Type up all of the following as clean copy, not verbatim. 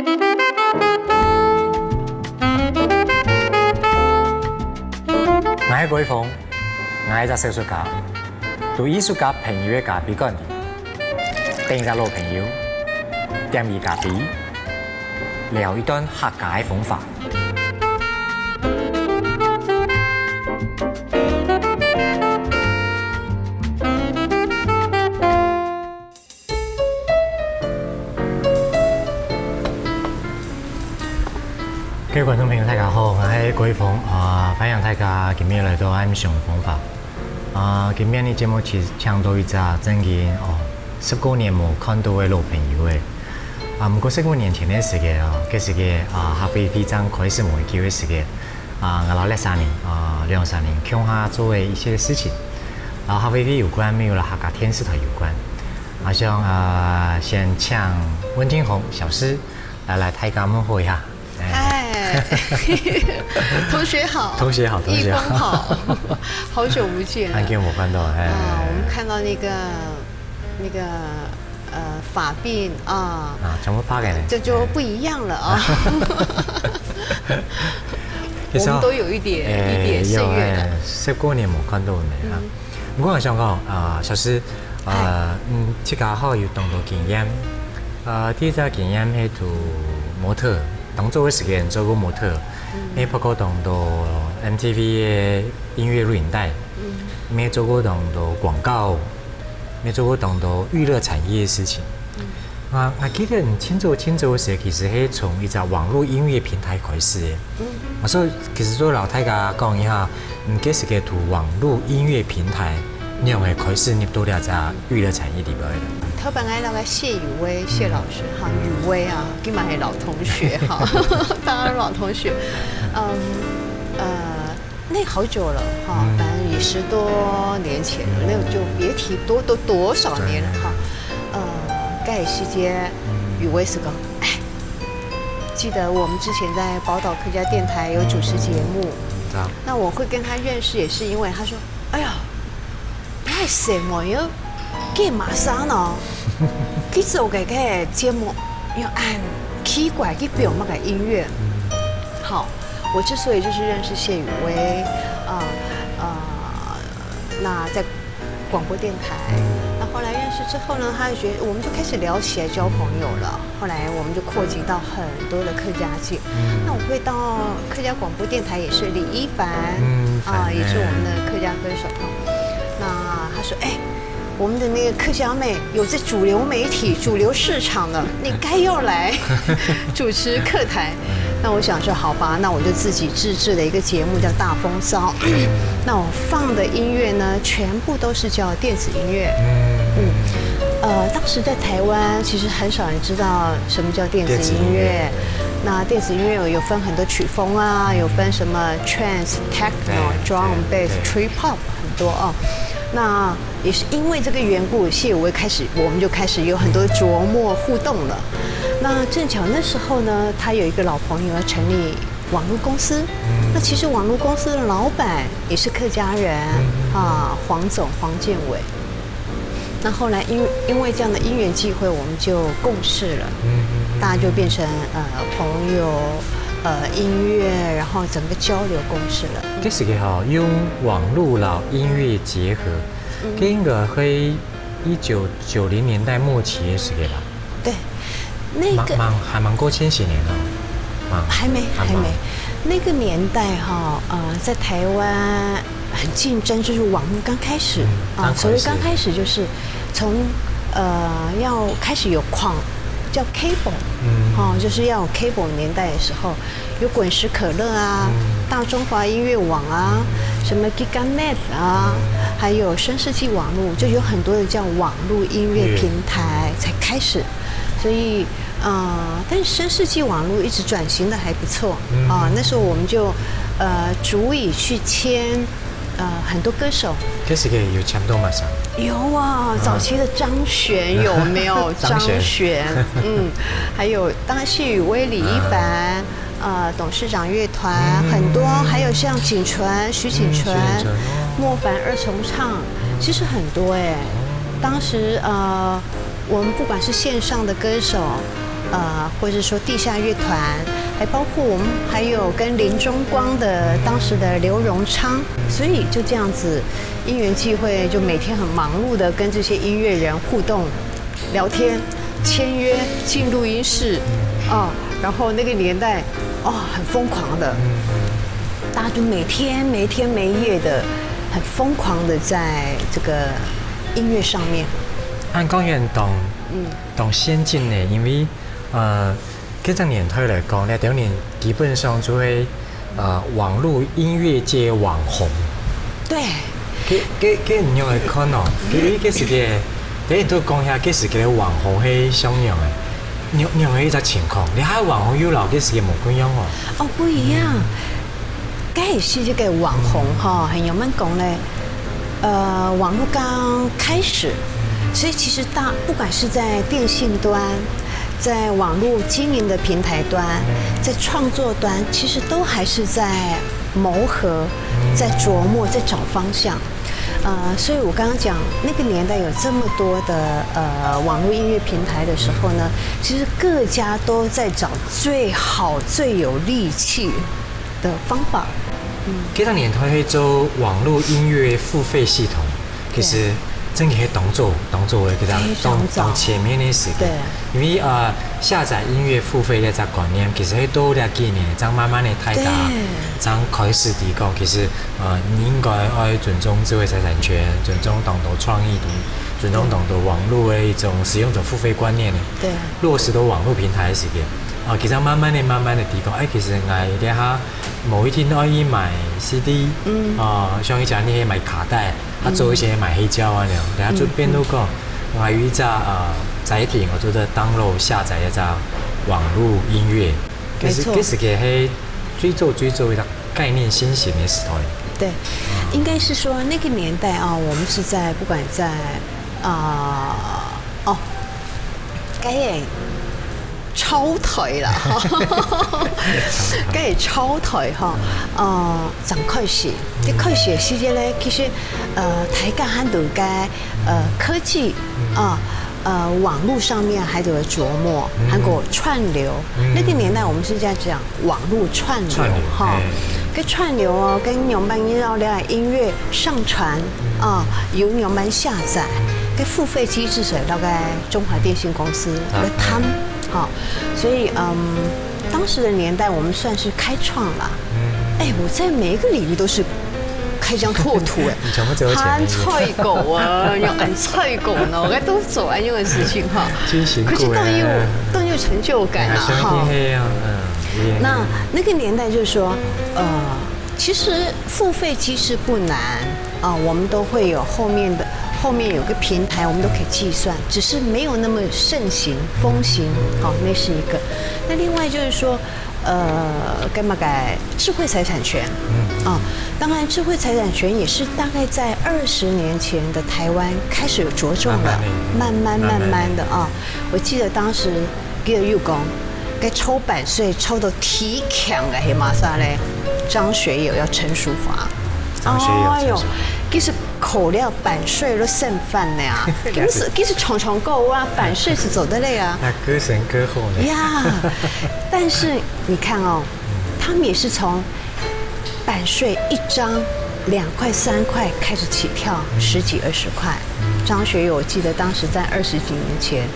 我係舉峰，我係一個小說家，做藝術家朋友嘅咖啡館裡，跟一個老朋友點一咖啡，聊一段客家嘅風法。各位觀眾朋友，大家好，我係舉峰歡迎大家今日來到俺上風法。今日的節目是請到一隻真嘅19年冇看到嘅老朋友嘅。不過15年前嘅時間嗰時嘅合肥非常開始冇機會時間我老2-3年2-3年共下做嘅一些事情，然後合肥有關沒有了客家電視台有關。我想先請溫金紅小師來大家問候一下。同學好，同學好，同學好，好，好久不見了。很久冇看到我們看到那個髮鬢全部拍嘅呢，這就不一樣了啊。我們都有一點歲月感。19年冇看到你啊。不過我想講小師這個好有當到經驗。第一個經驗係做模特。當做嘅時間做過模特，你包括當到 MTV 嘅音樂錄影帶，你做過當到廣告，你做過當到娛樂產業嘅事情。我記得你清楚嘅時候，其實係從一隻網絡音樂平台開始嘅。所以其實做老太家講一下，嗰時嘅圖網絡音樂平台，你用嘅開始入到了隻娛樂產業裏邊嘅。頭本來那個謝宇威謝老師哈，宇威今晚係老同學哈，當然老同學，那好久了哈，反正也10多年前了，那就別提多少年了哈，蓋世間宇威是個，記得我們之前在寶島客家電台有主持節目，那我會跟他認識也是因為他說，哎呀，太什麼喲。佢馬上咯，佢做嘅個節目要按奇怪去表那個音樂。好，我之所以就是認識謝宇威，那在廣播電台，那後來認識之後呢，他就覺得我們就開始聊起來交朋友了。後來我們就擴及到很多的客家界。那我會到客家廣播電台，也是李一凡也是我們的客家歌手。那他說，我們的那個客家妹有在主流媒體、主流市場的，你該要來主持客台。那我想說，好吧，那我就自己自製的一個節目叫《大風騷》。那我放的音樂呢，全部都是叫電子音樂。當時在台灣，其實很少人知道什麼叫電子音樂。那電子音樂有分很多曲風啊，有分什麼 trance、techno、drum、bass、trip hop 很多那也是因為這個緣故，謝宇威我們就開始有很多琢磨互動了。那正巧那時候呢，他有一個老朋友要成立網絡公司。那其實網絡公司的老闆也是客家人黃總黃建偉。那後來因為這樣的因緣際會，我們就共事了，大家就變成朋友。音樂，然後整個交流共識了。這時候用網絡老音樂結合，應該係1990年代末期嘅時間吧？對，那個還蠻過千禧年咯。還沒。那個年代在台灣很競爭，就是網絡剛開始所謂剛開始就是從要開始有礦。叫 cable，就是要有 cable 年代的時候，有滾石可樂大中華音樂網什麼 GigaNet 還有新世紀網絡，就有很多的叫網絡音樂平台才開始，所以但是新世紀網絡一直轉型的還不錯那時候我們就足以去簽很多歌手。這時有簽到嗎？有早期的張懸有沒有？張懸，還有當然謝宇威、李一凡，董事長樂團很多，還有像景純、徐景純、莫凡二重唱，其實很多當時我們不管是線上的歌手，或者说地下乐团，还包括我们还有跟林中光的当时的刘荣昌，所以就这样子因缘际会，就每天很忙碌的跟这些音乐人互动、聊天、签约、进录音室啊，然后那个年代很疯狂的，大家就每天没夜的，很疯狂的在这个音乐上面。按讲员当先进的，因为这个年代来讲呢，当年基本上就会网络音乐界网红。对。这唔样嘅可能，这是个，等于都讲下，这是个网红係什么样嘅？样嘅一只情况，你喺网红有老嘅是嘅冇咁样哦。不一样，这是这个网红哈，很有乜讲咧？网络刚开始，所以其实不管是在电信端，在网络经营的平台端，在创作端，其实都还是在谋合，在琢磨，在找方向。所以我刚刚讲那个年代有这么多的网络音乐平台的时候呢，其实各家都在找最好、最有力气的方法。这个年代去做网络音乐付费系统，其实真係當做嘅其實當前面嘅事嘅，因為下載音樂付費嘅隻觀念，其實喺多兩幾年，將慢慢嘅大家將開始提高，其實你應該要尊重智慧財產權，尊重當到創意同尊重當到網絡嘅一種使用者付費觀念嘅，落實到網絡平台嘅事嘅。其實慢慢的提高，其實我哋下某一天可以買 CD，像以前你可以買卡帶，做一些買黑膠啊，然後就變到個我有一隻載體，我做的 download 下載一隻網絡音樂，其實這是個係最早一個概念先行的時代。對，應該是說那個年代我們是在不管在超台啦，梗係超台真開始。啲開始嘅時間咧，其實大家喺度嘅科技網絡上面還有琢磨，還有串流。那個年代我們是在講網絡串流哈，跟串流跟陽班音樂上傳由陽班下載，跟付費機制是大概中華電信公司來談。所以當時的年代我們算是開創了。我在每一個領域都是開疆拓土喊菜狗要按菜狗呢，我都做安樣的事情哈。可是當有成就感那個年代就是說其實付費機制不難我們都會有後面有個平台，我們都可以計算，只是沒有那麼盛行、風行。那是一個。那另外就是說，幹嘛改智慧財產權？當然，智慧財產權也是大概在20年前的台灣開始有着重了，慢慢的我記得當時給了又講，該抽版稅抽到提強嘅黑馬莎嘞，張學友要陳淑華。其實口料版稅都剩飯了呀，其實常購版稅是走得累啊。那歌神歌后呢？呀，但是你看他們也是從版稅1張2塊3塊開始起跳，10幾20塊。張學友我記得當時在20幾年前，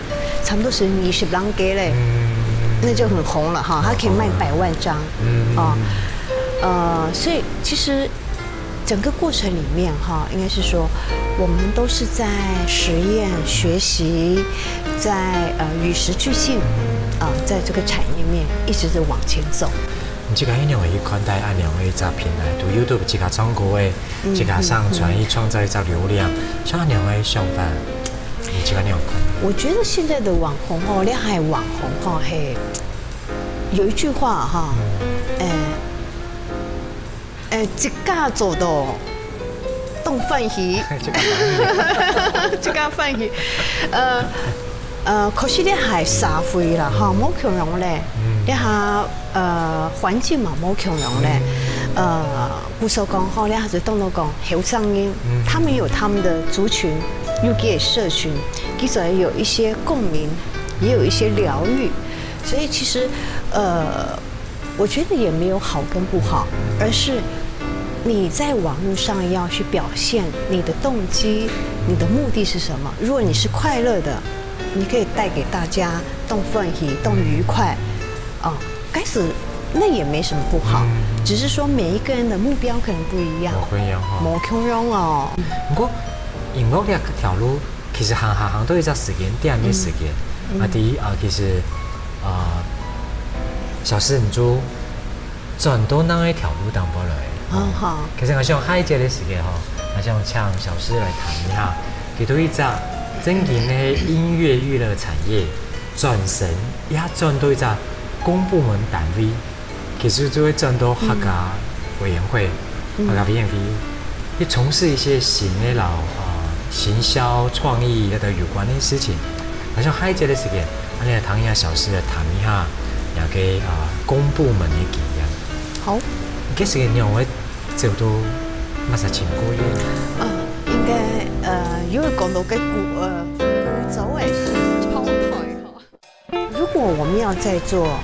差不多是20張給嘞，那就很紅了哈，他可以賣100萬張所以其實。整個過程裡面應該是說，我們都是在實驗、學習，在與時俱進，在這個產業面一直在往前走。這個一樣去看待按樣的一個平台，對 YouTube 這個唱歌的，這個上傳去創造一個流量，像按樣的想法，你這個你有看？我覺得現在的網紅厲害網紅有一句話一家做到凍飯魚，一家飯魚，可是你係社會啦，冇強容咧，你下環境嘛冇強容咧，不說講你還是當到講後生音，他們有他們的族群，有給社群，其實有一些共鳴，也有一些療癒。所以其实我觉得也没有好跟不好，而是你在网络上要去表现你的动机，你的目的是什么。如果你是快乐的，你可以带给大家动欢喜、动愉快，该死那也没什么不好，只是说每一个人的目标可能不一样。不一样哈。冇相容哦。不過音樂呢條路其實行都有一個時間點嘅時間。第一其實小詩唔做轉到哪一條路當不來。好。其實我想下一節嘅時間我想請小詩來談一下，佢對一隻整件嘅音樂娛樂產業轉型，一轉到一隻公部門單位，其實就會轉到客家委員會、客家委員會，去從事一些新的行銷創意的有關的事情。我想下一節嘅時間，我哋談一下小詩來談一下也個公部門嘅經驗。好。幾時嘅讓我做到乜實情過嘢？應該如果講到嘅古早誒是超台哈。如果我們要在做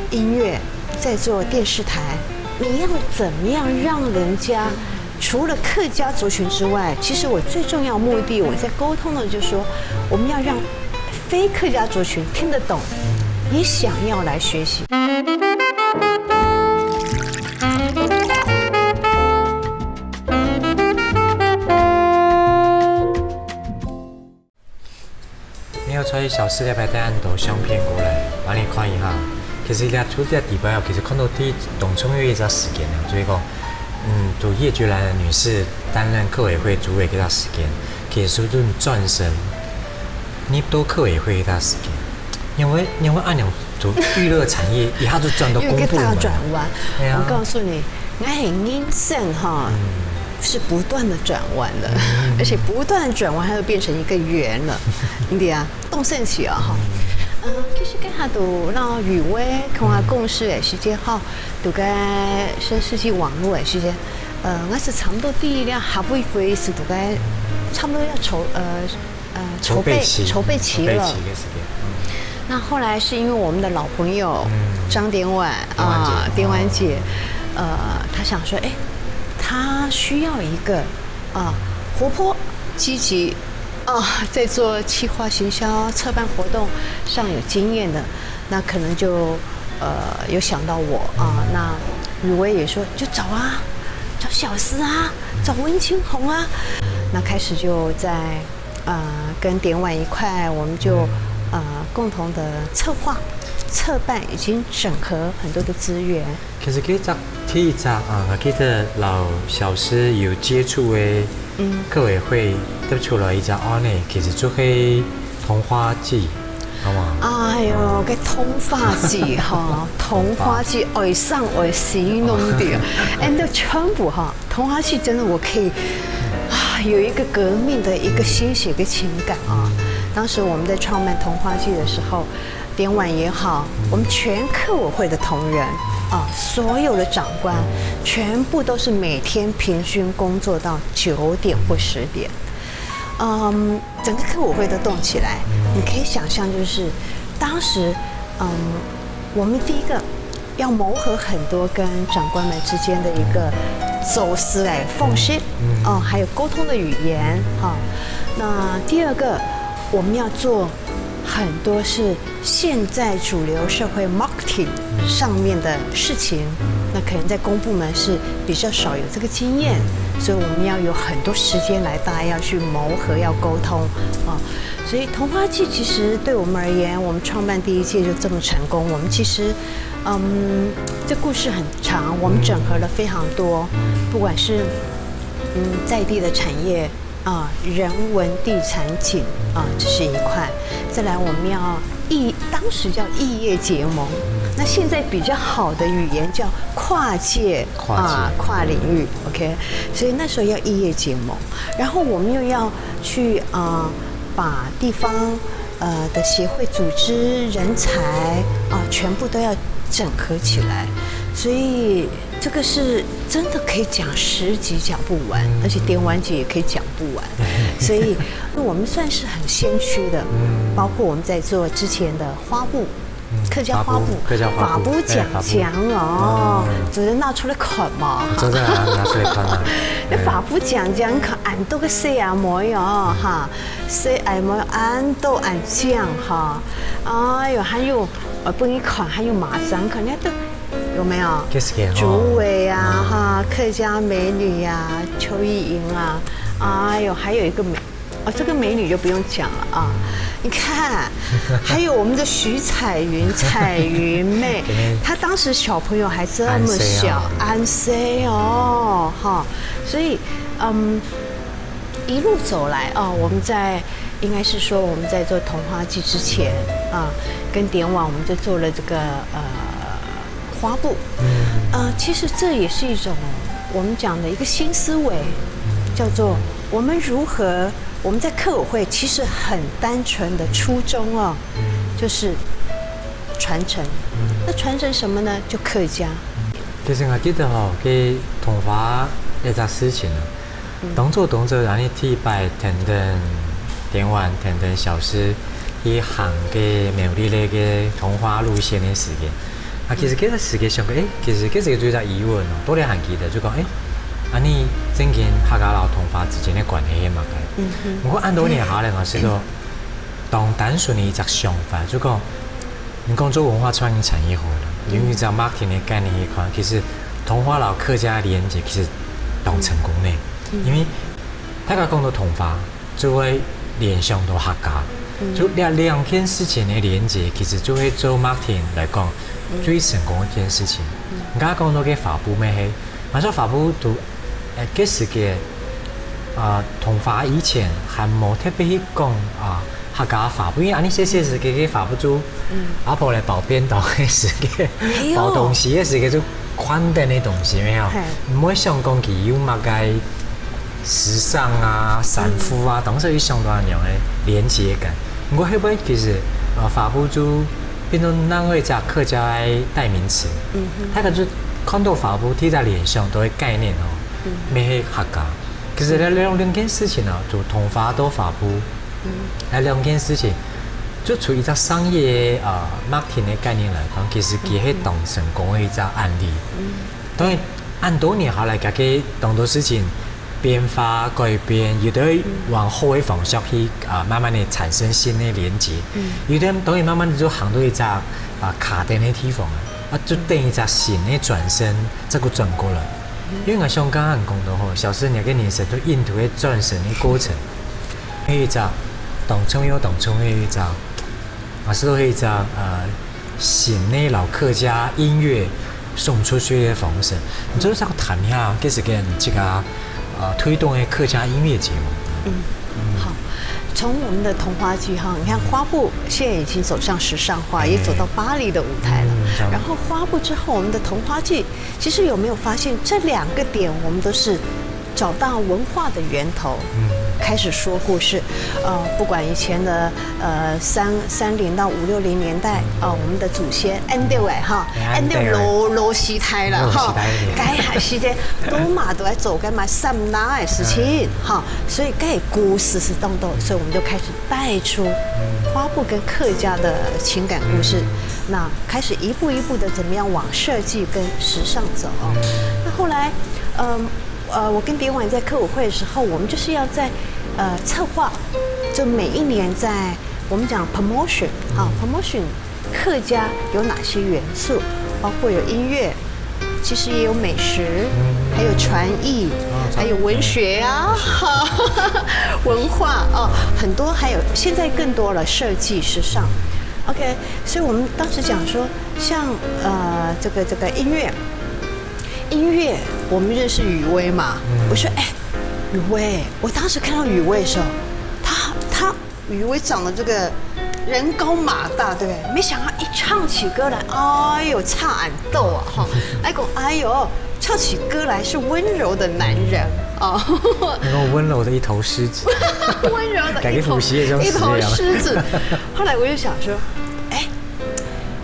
音樂，在做電視台，你要怎麼樣讓人家除了客家族群之外，其實我最重要目的，我在溝通的就是說，我們要讓非客家族群聽得懂，也想要來學習。所以小詩咧擺帶很多相片過來，幫你看一下。其實咧除咗底下，其實看到啲董春月一隻時間啦，所以講，就葉菊蘭女士擔任客委會主委嗰隻時間，其實就轉身，你到客委會嗰隻時間，因為按樣做娛樂產業，一下就轉到公部門。有一個大轉彎，我告訴你，我係人生哈。是不斷的轉彎的，而且不斷的轉彎，它就變成一個圓了。你啊，動身起啊哈。其實跟他都讓雨薇跟我共事的時間哈，都跟新世紀網絡的時間，我是差不多第一輛哈不會是都跟差不多要籌備期了。那後來是因為我們的老朋友張典婉典婉姐，她想說，哎。他需要一個活潑、積極在做企劃行銷、策辦活動上有經驗的，那可能就有想到我那雨薇也說就找小詩啊，找溫清紅啊，那開始就在跟典婉一塊，我們就共同的策辦，已經整合很多的資源。其實幾集我記得老小詩有接觸嘅客委會得出來一隻案呢，其實就係桐花季，好嘛？哎呦，個桐花季哈，桐花季愛上愛形容的，and 全部哈，桐花季真的我可以有一個革命的一個心血跟情感啊。當時我們在創辦桐花季的時候，典婉也好，我們全客委會的同仁。所有的長官全部都是每天平均工作到9點或10點，整個客委會都動起來。你可以想象，就是當時，我們第一個要謀合很多跟長官們之間的一個走私來縫隙，還有溝通的語言，那第二個，我們要做。很多是現在主流社會 marketing 上面的事情，那可能在公部門是比較少有這個經驗，所以我們要有很多時間來，大家要去謀合，要溝通所以桐花季其實對我們而言，我們創辦第一屆就這麼成功。我們其實，這故事很長，我們整合了非常多，不管是在地的產業。人文地產景這是一塊。再來，我們要當時叫異業結盟，那現在比較好的語言叫跨界跨領域 ，OK。所以那時候要異業結盟，然後我們又要去把地方的協會組織人才全部都要整合起來，所以這個是真的可以講10集講不完，而且典婉姐也可以講不完，所以我們算是很先驅的，包括我們在做之前的花布客家花布，法布讲讲哦，就是拿出来看嘛，真的拿出来看啊。那法布讲讲看，俺都个谁啊模样哈，谁哎模俺都俺讲哈，哎呦，还有我帮你看，还有马上看，你看都有没有？竹尾啊哈，客家美女呀，邱意莹啊，哎呦，还有一个美。哦，这个美女就不用讲了啊！你看，还有我们的徐彩云，彩云妹，她当时小朋友还这么小，安 C 哦，哈，所以一路走来啊，我们在应该是说我们在做童话季之前啊，跟点网我们就做了这个花布，其实这也是一种我们讲的一个新思维，叫做我们如何。我们在客委会其实很单纯的初衷哦，就是传承。那传承什么呢？就客家。其實我記得佢童話一隻事情啊，當做讓你提拜等等點完等等小師去行嘅美麗嘅嘅童話路線嘅時間。其實嗰個時間上嘅，其實嗰時最大疑問哦，多啲人記得就講你整件客家佬童話之間嘅關係係乜嘅？不過按多年下嚟，我是個當單純嘅一隻想法，就講你講做文化創意產業好了，因為在 marketing 嘅概念一塊，其實童話佬客家連接其實當成功嘅，因為大家講到童話就會聯想到客家，就兩件事情嘅連接，其實就會做 marketing 嚟講最成功一件事情。而家講到嘅法布咩係？我說法布都嗰時嘅童話以前係冇特別去講客家法布，因為安尼些時嘅法布就阿婆嚟包便當嘅時嘅包東西嘅時嘅就寬等嘅東西沒有，唔會想講佢有乜嘅時尚啊、散服啊，當時有相當樣嘅連接感。不過後尾其實法布就變到那個隻客家嘅代名詞，大家就看到法布貼在臉上都係概念哦，咩係客家。其實兩件事情啊，就童話到法布，兩件事情，就從一個商業marketing 嘅概念來講，其實佢係當成功嘅一個案例。當然，按多年下來，佢嘅當多事情變化改變，有啲往後嘅方向去慢慢地產生新嘅連接，有啲當然慢慢地就行到一個卡定嘅地方就等一個新嘅轉身，這個轉過來。因為我香港人講到吼，小時你嘅人生都印度嘅轉身嘅過程，係一個當中有一個，我是都係一個新嘅老客家音樂送出去嘅方式。你就是要談下，其實跟這個推動嘅客家音樂節目。好。從我們的童話劇哈，你看花布現在已經走上時尚化，也走到巴黎的舞台了。然後花布之後，我們的童話劇其實有沒有發現這兩個點，我們都是找到文化的源頭，開始說故事。不管以前的30到50、60年代我們的祖先安德偉哈，安德羅西泰了哈，該還是的都嘛都在走幹嘛三大的事情哈，所以該故事是動動，所以我們就開始帶出花布跟客家的情感故事，那開始一步一步的怎麼樣往設計跟時尚走。那後來我跟點婉在客委會的時候，我們就是要在策劃，就每一年在我們講 promotion promotion 客家有哪些元素，包括有音樂，其實也有美食，還有傳藝，還有文學啊，文化很多，還有現在更多了設計時尚。OK， 所以我們當時講說，像這個音樂，我們認識雨薇嘛？我說雨薇，我當時看到雨薇的時候，她雨薇長得這個人高馬大，對不對？沒想到一唱起歌來，哎呦，唱俺豆啊哈！哎呦，唱起歌來是溫柔的男人哦，那個溫柔的一頭獅子，溫柔的一頭獅子。後來我就想說，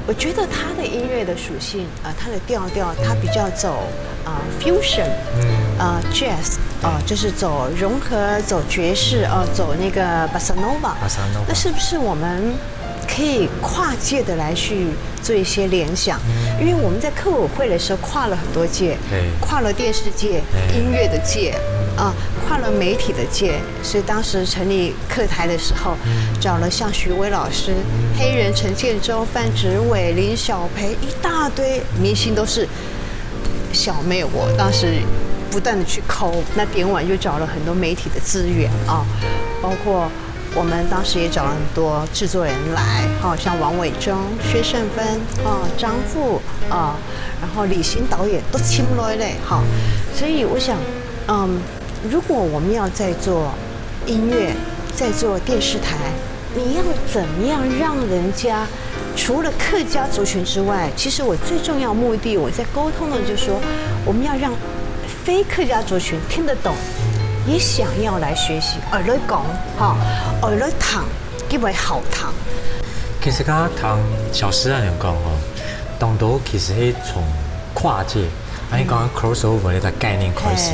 我覺得他的音樂的屬性他的調調，他比較走fusion，jazz，就是走融合，走爵士，走那個 bossa nova。那是不是我們可以跨界的来去做一些联想，因为我们在客委会的时候跨了很多界，跨了电视界、音乐的界。跨了媒体的界，所以当时成立客台的时候，找了像徐伟老师、黑人陈建州、范植伟、林小培一大堆明星，都是小妹我当时不断的去抠，那点完就找了很多媒体的资源包括我们当时也找了很多制作人来，像王伟忠、薛胜芬张富然后李行导演都请来嘞所以我想如果我们要在做音乐，在做电视台，你要怎么样让人家除了客家族群之外，其实我最重要目的，我在沟通的就是说，我们要让非客家族群听得懂，也想要来学习，耳朵讲耳朵躺，因为好躺。其实刚刚谈小诗那样讲当初其实是从跨界，你讲 crossover 呢个概念开始。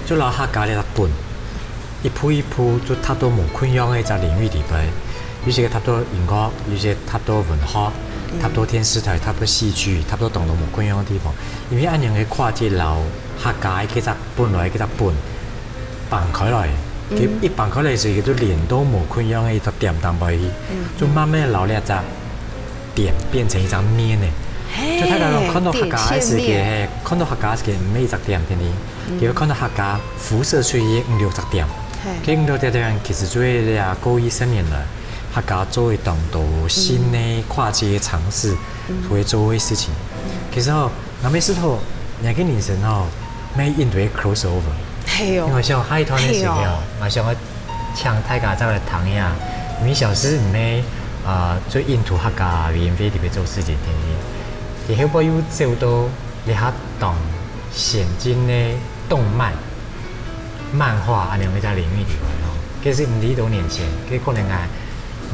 就老客家咧本，一步一步就太多无昆样嘅一领域里边，有些太多音乐，有些太多文化，太多电视台，太多戏剧，太多同无昆样嘅地方。因为按样嘅跨界老客家嘅只本來嘅只本辦開來，佢一辦開來時，佢都連到無昆樣嘅一隻點淡薄去，就慢慢老咧只點變成一張面咧。就睇到看到客家嘅時嘅，看到客家嘅唔係一隻點嘅呢。佢看到客家輻射出去5-6隻點，佢5-6隻點其實做嘅過去10年來，客家做嘅當到新嘅跨界嘗試，會做嘅事情。其實我每次都廿幾年前咩印度嘅 crossover， 因為像海灘嘅時候，我想我搶大家走嚟談呀，因為小時唔係做印度客家嘅飛特別做事情嘅，佢後邊有做到你嚇當現今的動漫、漫畫安樣嘅隻領域裡邊其實唔係多年前，佢可能唔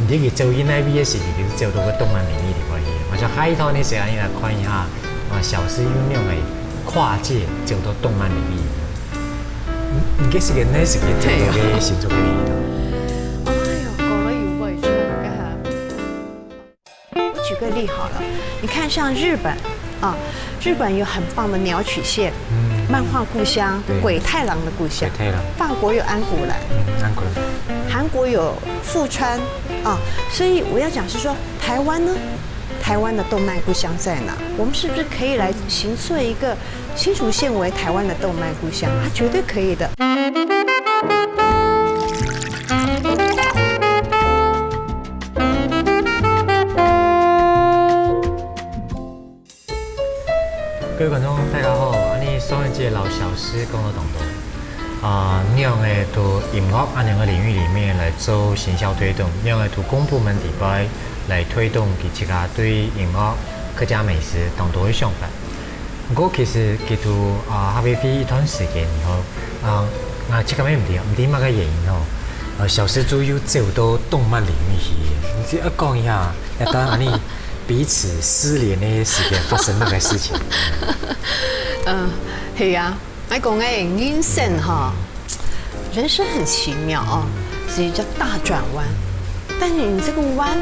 係佢做緊那邊嘅時期，佢做到個動漫領域裡邊我想海灘嘅時候，你來看一下，小時有那樣嘅跨界做到動漫領域。唔記得係那時嘅做到嘅新作嘅領域。哎呦，講了有味出我舉個例好了，你看像日本日本有很棒的鳥取縣，漫畫故鄉，鬼太郎的故鄉。法國有安古蘭，韓國有富川所以我要講是說，台灣呢，台灣的動漫故鄉在哪？我們是不是可以來形塑一個新竹縣為台灣的動漫故鄉？它絕對可以的。各位觀眾大家好，你上一節老小師講了當多，你用嘅到音樂安樣嘅領域裡面來做行銷推動，你用嘅到公部門底邊來推動佢自家對音樂、客家美食當多嘅想法。不過其實佢到下邊飛一段時間以後，即個咩唔知乜嘅原因小師主要走到動漫領域去，你只要講一下，當然你。彼此失聯的時間發生那個事情。係啊，我講嘅人生人生很奇妙是一個大轉彎，但是你這個彎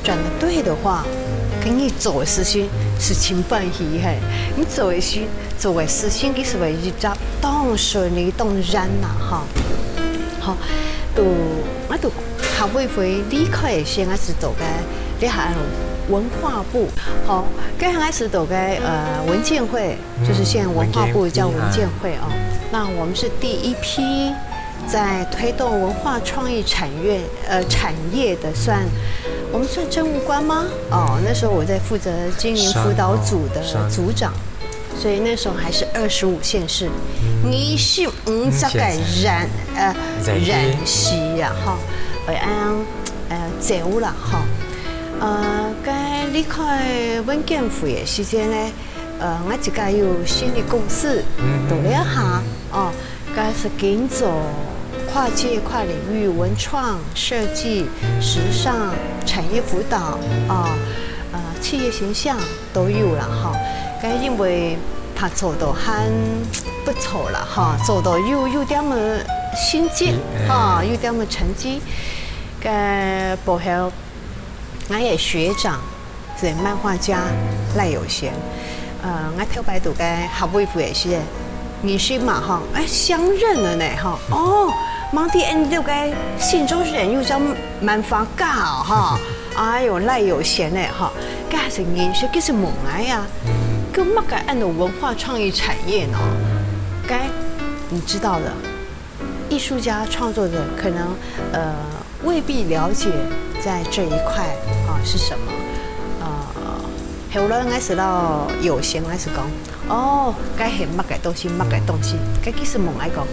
轉得對的話，跟你走的事情是情分喜嘿。你走的事情其實為一隻當順利當然好，我都下回離開先開始走嘅，你係文化部跟開始走嘅文建會，就是現在文化部叫文建會那我們是第一批在推動文化創意產業的我們算政務官嗎？那時候我在負責經營輔導組的組長，所以那時候還是25縣市，25個人士為走啦該離開文建會的時間呢，我自己有新的公司做了一下該是跟做跨界跨領域文創設計、時尚產業輔導企業形象都有啦該因為他做到很不錯啦做到有點麼心機有點麼成績該報效我的学长是漫画家赖有贤，我跳白度嘅合妹夫也是，你是嘛哈？哎，相认了呢哈。哦，忙啲人就该信中人又叫漫画家哈。哎呦，赖有贤呢哈，该是认识嘅是猛来呀。跟乜嘅按照文化创意产业呢？该你知道的，艺术家创作者可能未必了解在这一块是什么。后来我是到有闲，我是讲哦，该系乜嘅东西，乜嘅东西，该其实问我讲，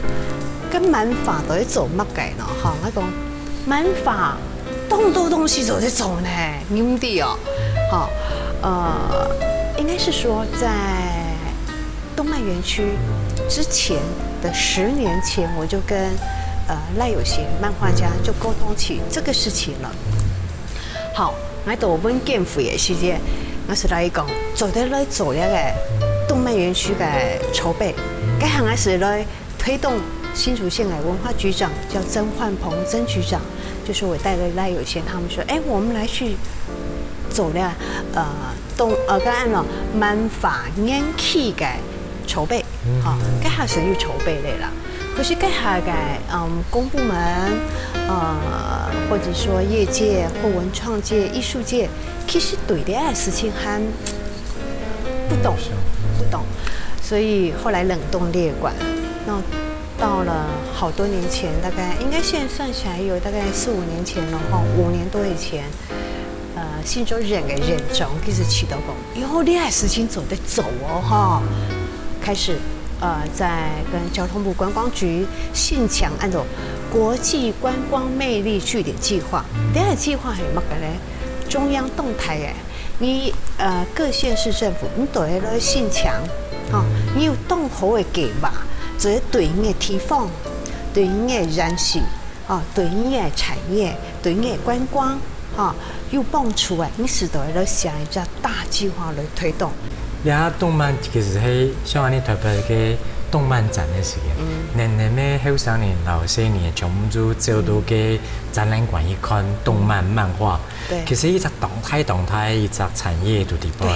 跟漫画到底做乜嘅呢？哈，我讲漫画咁多东西都在做呢，你唔知哦，好，应该是说在动漫园区之前的10年前，我就跟赖有贤漫画家就沟通起这个事情了。好，我到我们建府的时间，我是来讲做得来做那个动漫园区的筹备，该行我是来推动新竹县的文化局长叫曾焕鹏曾局长，就是我带着赖有贤他们说，哎，我们来去走了刚按了漫画年期的筹备，好，该下是去筹备的啦。可是该下的公部门或者说业界或文创界、艺术界，其实对这些事情还不懂，所以后来冷冻列管。那到了好多年前，大概应该现在算起来有大概4、5年前了哈，5年多以前。信州人嘅人长其实起到讲，以后这些事情走得走哦哈，开始在跟交通部观光局信强按照国际观光魅力据点计划，这个计划系乜嘅咧？中央动态嘅，你各县市政府你都要来信强，你有动好嘅计划，做对应嘅地方、对应嘅人士、对应嘅产业、对应嘅观光。又蹦出来，你是都要想一个大计划来推动。你下动漫其实係像安尼台北嘅動漫展嘅時間，年咩後生年、老些年全部都走到嘅展覽館去看動漫漫畫。其實一隻動態一隻產業都地方。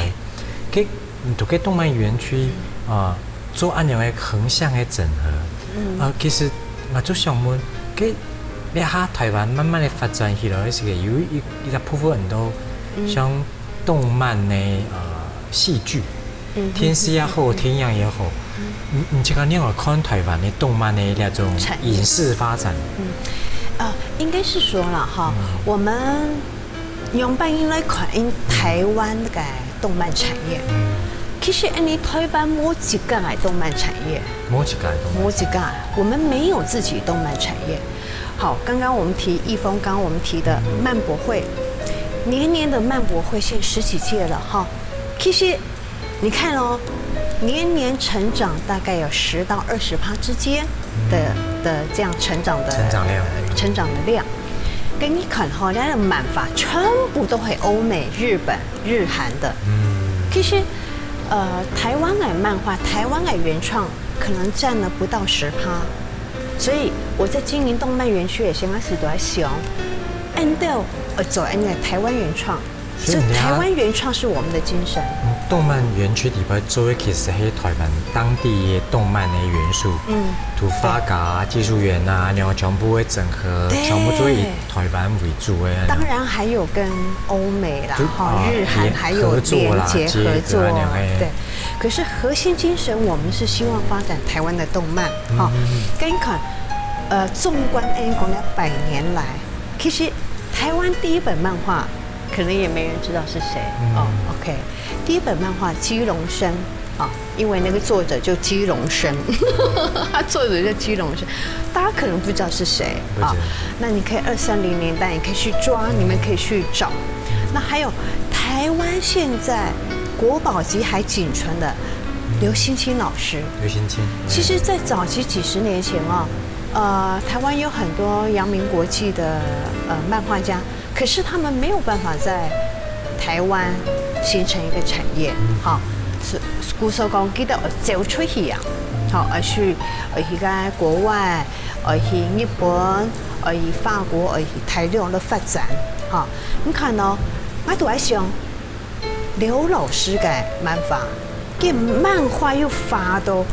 佢都嘅動漫園區做安樣嘅橫向嘅整合。其實我就想問佢。你下台灣慢慢的發展起來，是個有一部分都像動漫的戲劇，天師也好，天陽也好，你這個你有看台灣的動漫的那種影視發展？應該是說了哈，我們用半音來看台灣嘅動漫產業。其實你台灣冇幾個嘅動漫產業，冇幾個，我們沒有自己動漫產業。好，剛剛我們提易峰，剛剛我們提的漫博會，年年的漫博會現在10幾屆了哈。其實你看哦，年年成長大概有10到20%之間的這樣成長的量。跟你看哈，人家的漫畫全部都係歐美、日本、日韓的。其實台灣嘅漫畫、台灣嘅原創可能佔了不到10%。所以我在經營動漫園區也先開始都在想，按照做按個台灣原創，所以台灣原創是我們的精神。動漫園區裡邊做的其實係台灣當地的動漫的元素，土法家、技術員啊，然後全部會整合，全部都以台灣為主的。當然還有跟歐美啦、日韓還有連結合作，對。可是核心精神，我們是希望發展台灣的動漫，跟你看，縱觀講了100年來，其實台灣第一本漫畫，可能也沒人知道是誰OK， 第一本漫畫姬龍生因為那個作者就姬龍生，他作者叫姬龍生，大家可能不知道是誰那你可以20、30年代，你可以去抓，你們可以去找。那還有台灣現在國寶級還僅存的劉興清老師。其實，在早期幾十年前台灣有很多陽明國際的漫畫家，可是他們沒有辦法在台灣形成一個產業。故所講記得走出去而去國外，去日本，去法國，去大陸的發展。你看我都爱想刘老师嘅漫画，嘅漫画又发到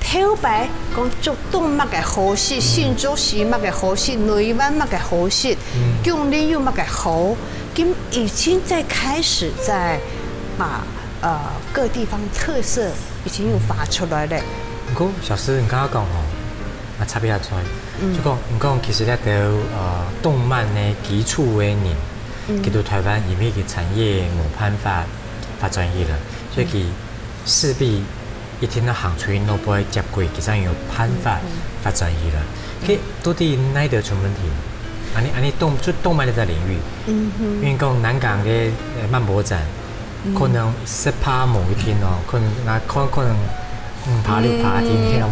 头摆讲足东乜嘅好戏，新竹市乜嘅好戏，内湾乜嘅好戏，用力又乜嘅好，咁已经在开始在把各地方特色已经又发出来了。不过小师你刚刚讲哦，啊差别下出来，就讲你讲其实咧到动漫的基础的人，佢到台湾因为佢产业冇办法发展起了，所以佢势必一天到行出去都不会接轨，其实有办法发展起了。佢到底哪得出问题？安尼动漫的领域，因为讲南港的漫博展，可能18某一天哦，可能爬6爬天，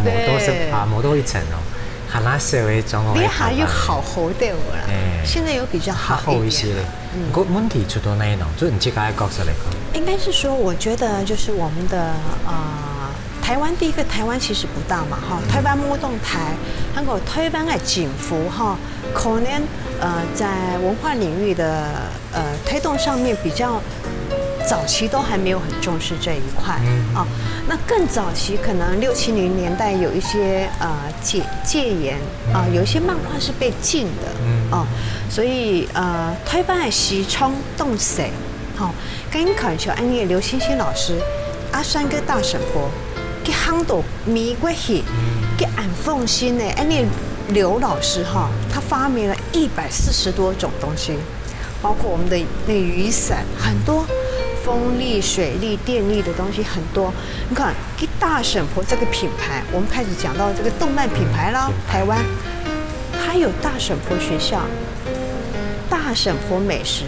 磨多一层哦，还那社会状况。你还有好好的啦，现在有比较好一些嘞。个问题出到哪一种？就你这个角色来讲，应该是说，我觉得就是我们的台湾第一个台湾其实不大嘛哈，台湾摸动台，韩国台湾的政府哈，可能在文化领域的推动上面比较早期都还没有很重视这一块啊。那更早期可能60、70年代有一些戒严啊，有一些漫画是被禁的啊，所以台湾的时冲动谁好，跟你看一下，安妮刘欣欣老师，阿山跟大婶婆。给夯到迷过去，给俺奉新呢。哎，那刘老师哈，他发明了140多种东西，包括我们的那雨伞，很多风力、水力、电力的东西很多。你看，给大婶婆这个品牌，我们开始讲到这个动漫品牌啦，台湾，它有大婶婆学校、大婶婆美食、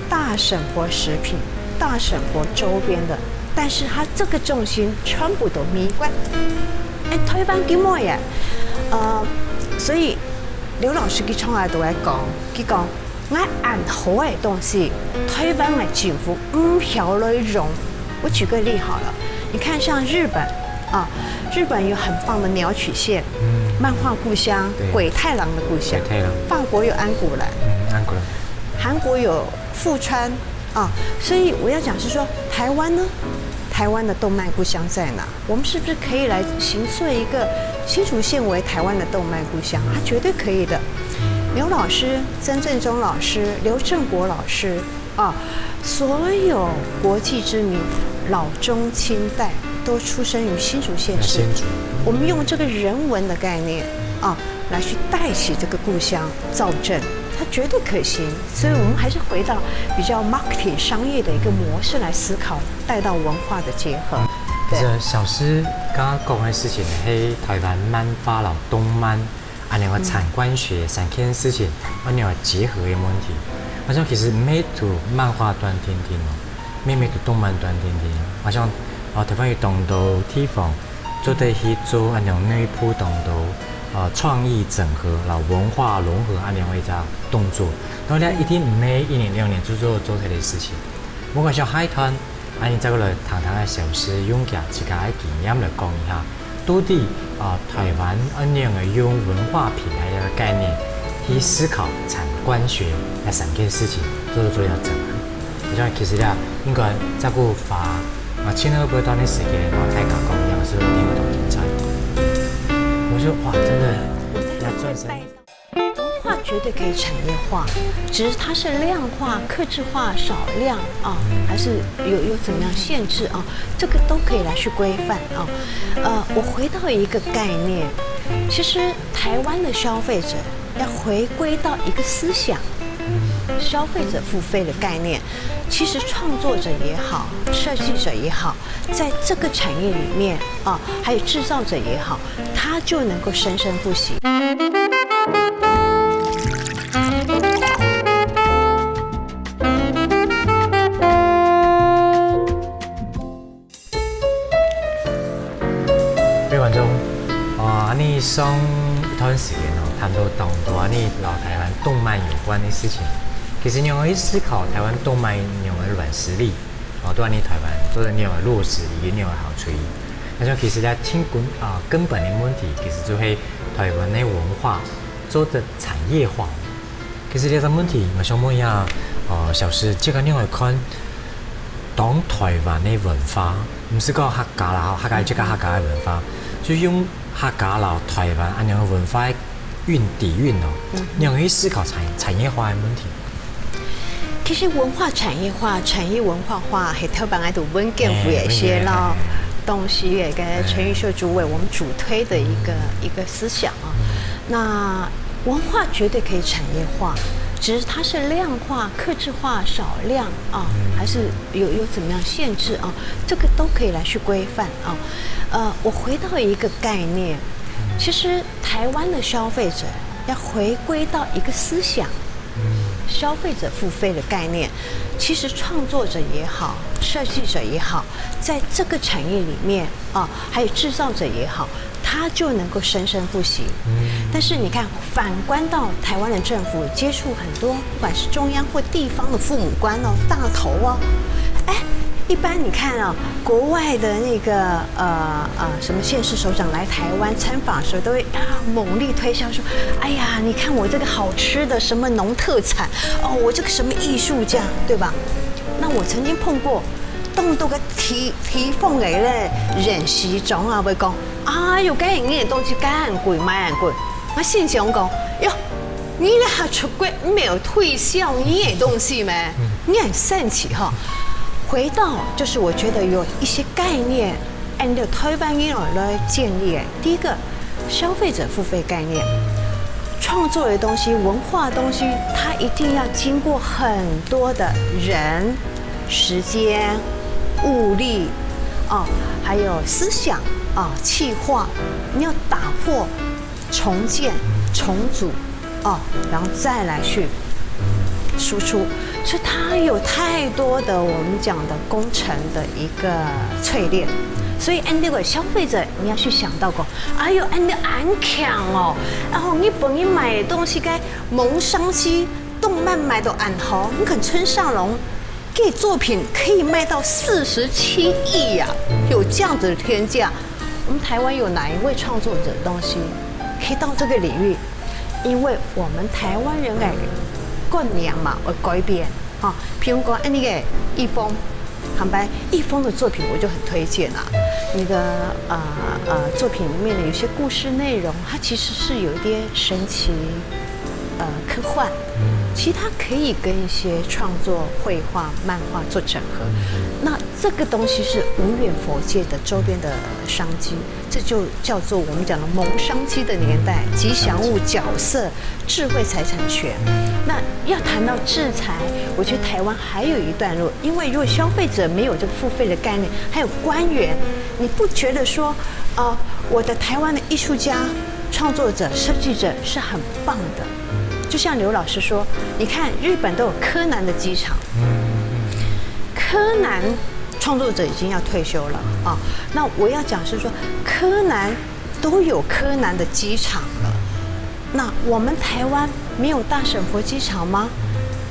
大婶婆食品、大婶婆周边的。但是他这个重心全部都迷关，哎，台湾几么呀？所以刘老师佢从来都来讲，佢讲我按好的东西，台湾的政府唔晓来用。我举个例好了，你看像日本啊，日本有很棒的鸟取县，漫画故乡，鬼太郎的故乡，法国有安古兰，安古兰，韩国有富川啊，所以我要讲是说台湾呢。台湾的动漫故乡在哪？我们是不是可以来形塑一个新竹县为台湾的动漫故乡？它绝对可以的。刘老师、曾正中老师、刘正国老师啊，所有国际知名老中青代都出生于新竹县市。我们用这个人文的概念啊，来去带起这个故乡造镇。它绝对可行，所以我们还是回到比较 marketing 商业的一个模式来思考，带到文化的结合。其实小师刚刚讲的事情，喺台湾漫画老动漫，两个产官学三件事情，两个结合的问题。好像其实每图漫画端天天哦，每图动漫端天天，好像台湾有动到地方，做得去做两内部动到。创意整合，然后文化融合，两位这动作，然后呢，一定每1年2年就做这类事情。我讲像海滩，你这个来谈谈的小师用家自家的经验来讲一下，到底台湾样的用文化品牌的概念去思考产官学那3件事情，做要整合。我想其实啦，应该这个花1,200段的时间，然后太讲讲一样是另一种精彩。我说哇，真的要赚钱。文化绝对可以产业化，只是它是量化、客制化、少量啊，还是有怎么样限制啊？这个都可以来去规范啊。我回到一个概念，其实台湾的消费者要回归到一个思想。消费者付费的概念，其实创作者也好，设计者也好，在这个产业里面啊，还有制造者也好，他就能够生生不息。各位观众，你上一段时间谈到当多老台湾动漫有关的事情。其实你可以思考台湾动漫有的软实力，都在台湾，都是你有的弱实力，你有的好处。那像其实在根本的问题，其实就係台湾的文化做的产业化。其实这个问题，我想问一下，小师，这个你来看，当台湾的文化，唔是讲客家啦，客家这个客家的文化，就用客家啦、台湾安样的文化底蕴哦，你要去思考产业化的问题。其实文化产业化、产业文化化，系特别爱读文建府也些咯。东西也跟陈玉秀主委我们主推的一个思想啊，那文化绝对可以产业化，只是它是量化、客制化、少量啊，还是有怎么样限制啊？这个都可以来去规范啊。我回到一个概念，其实台湾的消费者要回归到一个思想。消费者付费的概念，其实创作者也好，设计者也好，在这个产业里面啊，还有制造者也好，他就能够生生不息。但是你看，反观到台湾的政府接触很多，不管是中央或地方的父母官哦、大头哦，一般你看啊，国外的那个什么县市首长来台湾参访的时候，都会猛力推销说，哎呀，你看我这个好吃的什么农特产哦，我这个什么艺术家，对吧？那我曾经碰过，动到个提奉给咧人事长啊，会讲，哎呦，该你的东西该很贵，买很贵。我心想讲，哟，你那还出国没有推销你的东西吗？你很神奇哈。回到就是我觉得有一些概念，按照台湾人来建立。第一个，消费者付费概念，创作的东西、文化的东西，它一定要经过很多的人、时间、物力还有思想企划，你要打破、重建、重组然后再来去输出，所以它有太多的我们讲的工程的一个淬炼。所以按这个消费者，你要去想到过，哎呦，按的安强哦，然后你本应买的东西该萌商机，动漫买到安好，你看村上隆给作品可以卖到47亿呀，有这样子的天价。我们台湾有哪一位创作者的东西可以到这个领域？因为我们台湾人观念嘛，会改变譬如说，那个易峰，旁白易峰的作品我就很推荐啊。那个作品里面的有些故事内容，它其实是有一点神奇，科幻。其实它可以跟一些创作、绘画、漫画做整合。那这个东西是无远佛界的周边的商机，这就叫做我们讲的萌商机的年代，吉祥物角色、智慧财产权。那要谈到制裁，我觉得台湾还有一段路，因为如果消费者没有这个付费的概念，还有官员，你不觉得说，我的台湾的艺术家、创作者、设计者是很棒的？就像刘老师说，你看日本都有柯南的机场，柯南创作者已经要退休了那我要讲是说，柯南都有柯南的机场了，那我们台湾没有大省佛机场吗？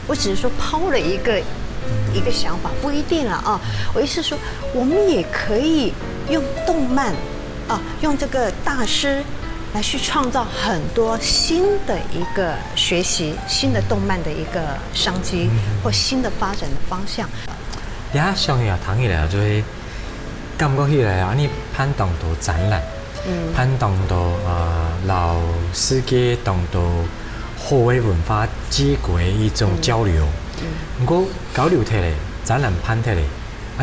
我只是说抛了一个想法，不一定了我意思是说，我们也可以用动漫用这个大师来去创造很多新的一个学习、新的动漫的一个商机或新的发展的方向。你看，上个谈起来就是感觉起来你攀动到展览，攀动到老世界动到好的文化接轨一种交流。不过交流起来，展览攀起来，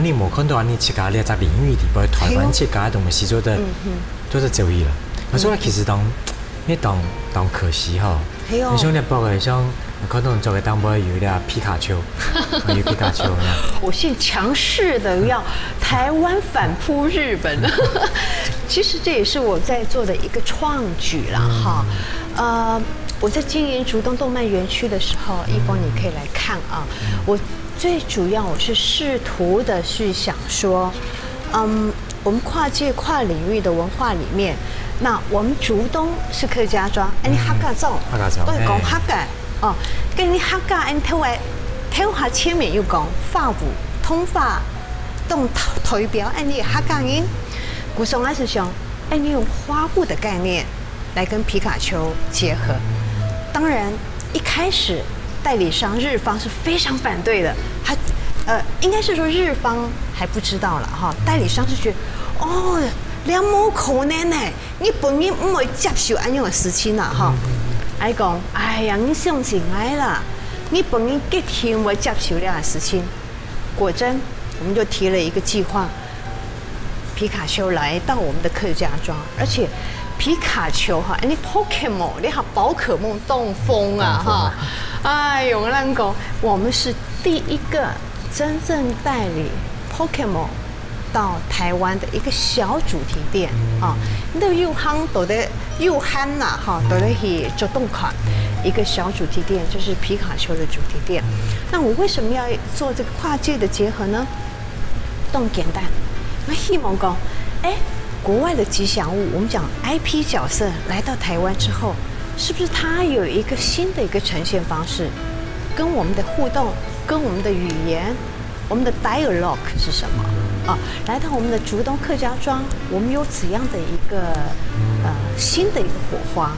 你冇看到你自家咧在领域里边，台湾自家东西做得走意了。所以其实当可惜你像你包个像可能做个当波有点皮卡丘，有皮卡丘那样。我现在强势的要台湾反扑日本，其实这也是我在做的一个创举啦我在经营竹东动漫园区的时候，一峰你可以来看我最主要我是试图的去想说，我们跨界跨领域的文化里面。那我们竹东是客家庄，你客家庄，都是讲客家跟你客家，你头下前面又讲法语、通法、动代表，你客家人，古松还是想，你用花布的概念来跟皮卡丘结合。当然，一开始代理商日方是非常反对的，应该是说日方还不知道了哈，代理商是觉得哦，两冇可能呢，你本人唔会接受安样的事情啦哈。I 讲，哎呀，你相信我啦，你本人极天会接受这样的事情。果真，我们就提了一个计划，皮卡丘来到我们的客家庄，而且皮卡丘哈，你 Pokemon， 你还宝可梦东风啊哈，哎呦，咱讲我们是第一个真正代理 Pokemon 到台湾的一个小主题店啊，那又夯都得又夯呐哈，都得去做动款一个小主题店，就是皮卡丘的主题店。那我为什么要做这个跨界的结合呢？动简单，那希望讲，哎，国外的吉祥物，我们讲 IP 角色来到台湾之后，是不是它有一个新的一个呈现方式，跟我们的互动，跟我们的语言，我们的 dialogue 是什么？啊，来到我们的竹东客家庄，我们有怎样的一个新的一个火花？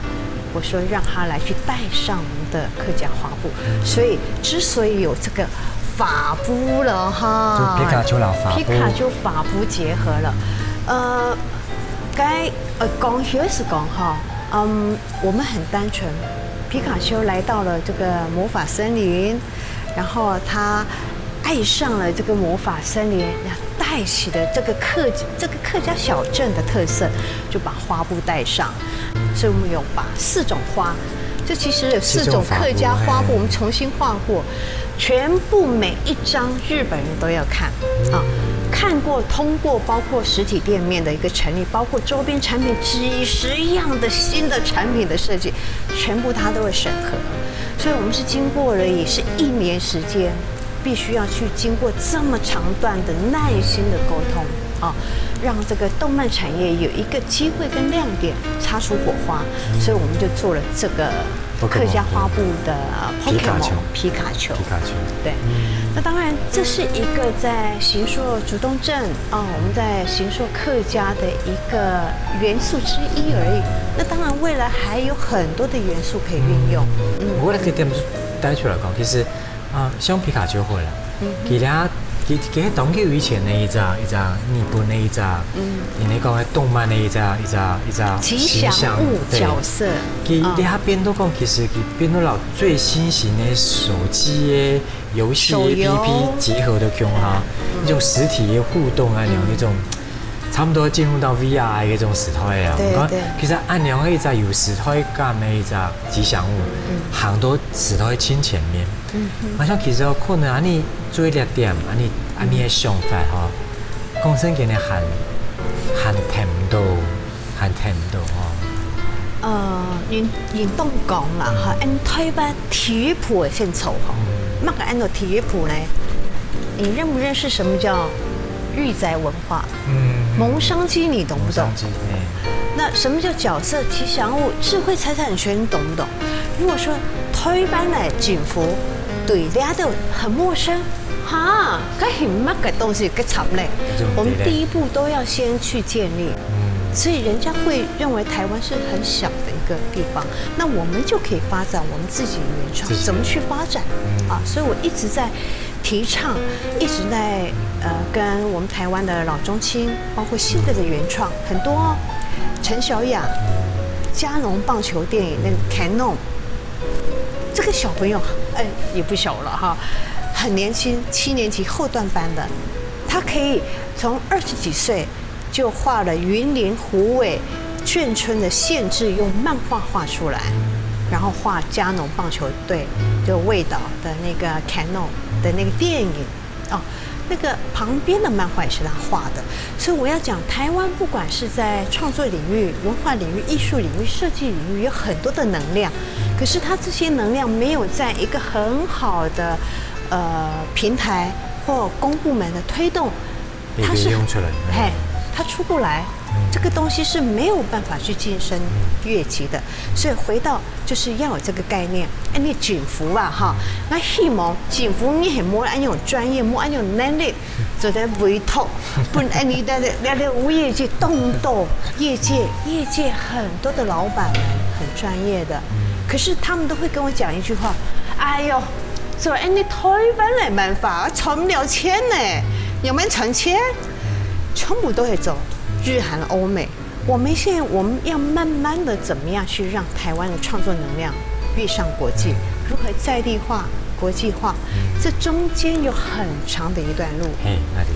我说让他来去带上我们的客家花布，所以之所以有这个法布了哈，就皮卡丘老法布，皮卡丘法布结合了，讲学是讲哈，我们很单纯，皮卡丘来到了这个魔法森林，然后他爱上了这个魔法森林，带起了这个客家小镇的特色，就把花布带上。所以我们有把4种花，这其实有4种客家花布，我们重新画过，全部每一张日本人都要看啊，看过通过，包括实体店面的一个成立，包括周边产品几10样的新的产品的设计，全部他都会审核。所以我们是经过了也是1年时间。必须要去经过这么长段的耐心的沟通啊，让这个动漫产业有一个机会跟亮点擦出火花，所以我们就做了这个客家花布的 Pokemon 皮卡丘。对，那当然这是一个在行硕竹东镇啊，我们在行硕客家的一个元素之一而已。那当然未来还有很多的元素可以运用。我那个点带出来讲，其实。像皮卡丘好了，其实当以前的一只日本的一只，你那讲动漫的一只吉祥物角色，佢那边都讲，其实佢变到了最新型的手机的游戏 APP 结合的用哈，那种实体的互动啊，那种差不多进入到 VR 的一种时代啊。对，其实按两个一只有时代感的一只吉祥物，很多时代亲前面。我想其实可能安尼做一点点，安尼的想法吼，讲真嘅呢，很甜到哦。运动讲啦哈，按台湾体育谱的先凑哈，乜个按照体育谱呢？你认不认识什么叫御宅文化？蒙商机你懂不懂？那什么叫角色吉祥物、智慧财产权，你懂不懂？如果说台湾的政府对大家都很陌生，哈，该很乜个东西该惨嘞。我们第一步都要先去建立，所以人家会认为台湾是很小的一个地方，那我们就可以发展我们自己的原创，怎么去发展啊？所以我一直在提倡，一直在跟我们台湾的老中青，包括新的原创很多哦，陈小雅、嘉农棒球电影那个 Canon。这个小朋友，也不小了哈，很年轻，7年级后段班的，他可以从20几岁就画了云林虎尾眷村的县志，用漫画画出来，然后画嘉农棒球队就味道的那个 Canon 的那个电影哦。那个旁边的漫画也是他画的，所以我要讲，台湾不管是在创作领域、文化领域、艺术领域、设计领域，有很多的能量，可是它这些能量没有在一个很好的平台或公部门的推动，它是用出来，它出不来。这个东西是没有办法去晋升越级的，所以回到就是要有这个概念。你政府啊哈，那希望政府你很莫按用专业，莫按用能力做在委托，不然你的无业界动，业界很多的老板们很专业的，可可是他们都会跟我讲一句话：哎呦，做你台湾的办法存不了钱呢，有没有存钱？全部都会走日韩欧美。我们现在我们要慢慢的怎么样去让台湾的创作能量跃上国际？如何在地化、国际化？这中间有很长的一段路。嘿，那里。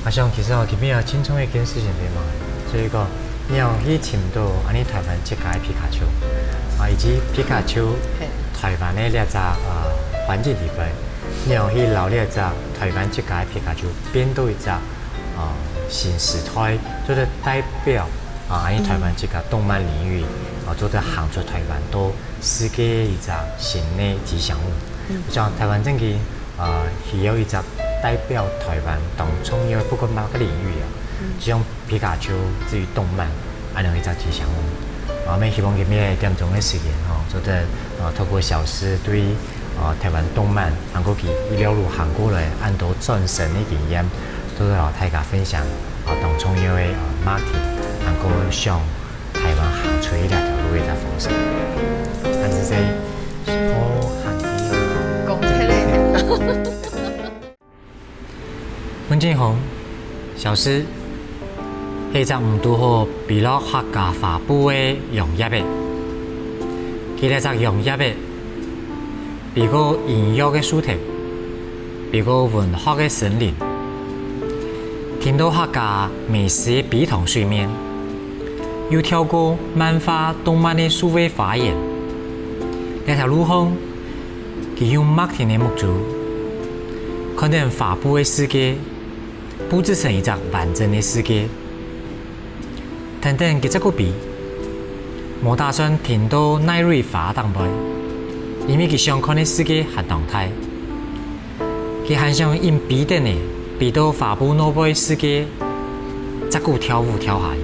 我想其实今边轻松一件事情对吗？所以讲，你要去寻到安尼台湾这个皮卡丘，以及皮卡丘台湾的那只环境里边，你要去了解只台湾这个皮卡丘变到一只新时代，就是代表安尼台湾这个动漫领域做得行出台湾到世界一只新的吉祥物。像台湾这个需要一只代表台湾当中因为不管哪个领域就像皮卡丘至于动漫安样一只吉祥物。我们希望今面点钟的时间做得透过小师对台湾动漫韩国一了入韩国来按到转身的经验，都要大家分享当中因为marketing韩国向台湾行出一两条路的一个方式。但是在温金红，小师，迄只唔拄好被落客家发布的用叶的，佢咧只用叶的，比个音乐的主题，比个文化的森林，听到客家美食的笔筒水面，又跳过漫画动漫的数位发言，那条路上，佢用marketing的目标，可能发布的世界。布置成一只完整的世界。等等，佢这个比，冇打算听到奈瑞发当背，因为佢想看的世界很动态。佢很想因比等的比到发布诺贝世界，这个跳舞跳下去。